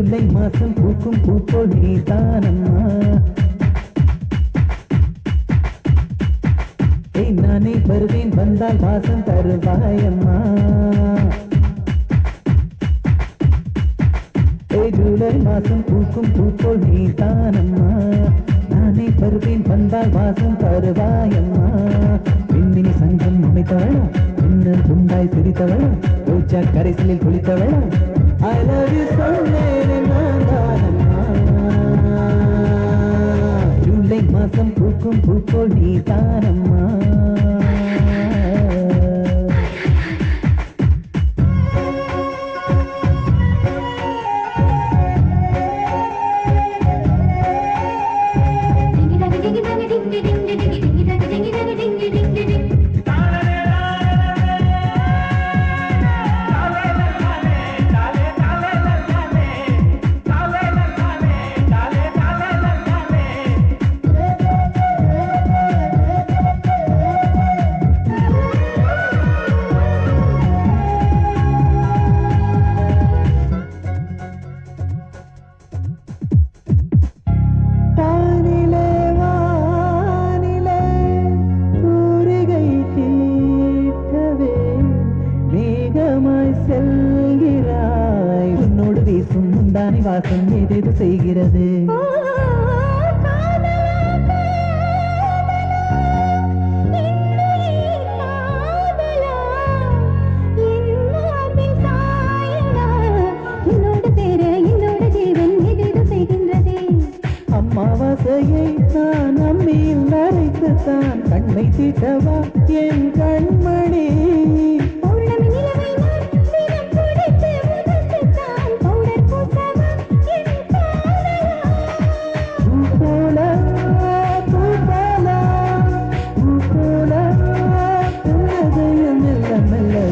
ஜூலை மாசம் பூக்கும் பூப்போல் நீதானம்மா நானே வருவேன் வந்தால் வாசம் தருவாயம்மா ஜூலை மாசம் பூக்கும் பூப்போல் நீதானம்மா நானே வருவேன் வந்தால் வாசம் தருவாயம்மா மின்மினி சங்கம் அமைத்தவளா மின்னல் குண்டாய் சிரித்தவளா ரோஜா கரைசலில் குளித்தவளா I love you so July மாசம் பூக்கும் பூப்போல் நீதானம்மா செல்கிறாய் உன்னோடு வீசும் முந்தானை வாசம் ஏதேது செய்கிறது அம்மாவாசையை நான் அம்மியில் அரைத்துத்தான் கண்ணை தீட்டவா என் கண்மணி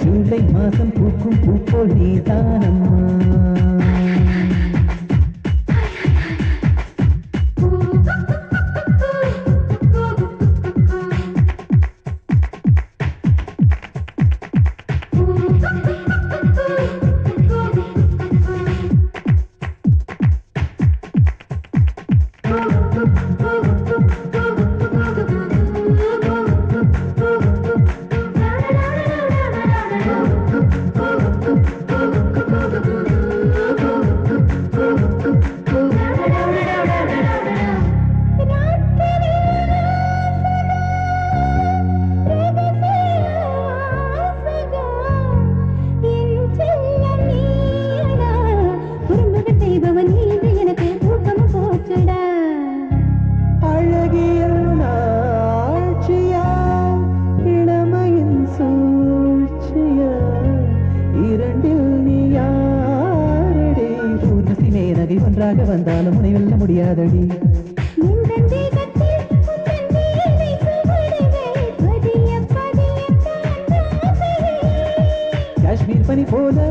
ஜூலை மாசம் பூக்கும் பூப்போல் நீதானம்மா ஒன்றாக வந்தாலும் உன்னை வெல்ல முடியாதடி காஷ்மீர் பனி போல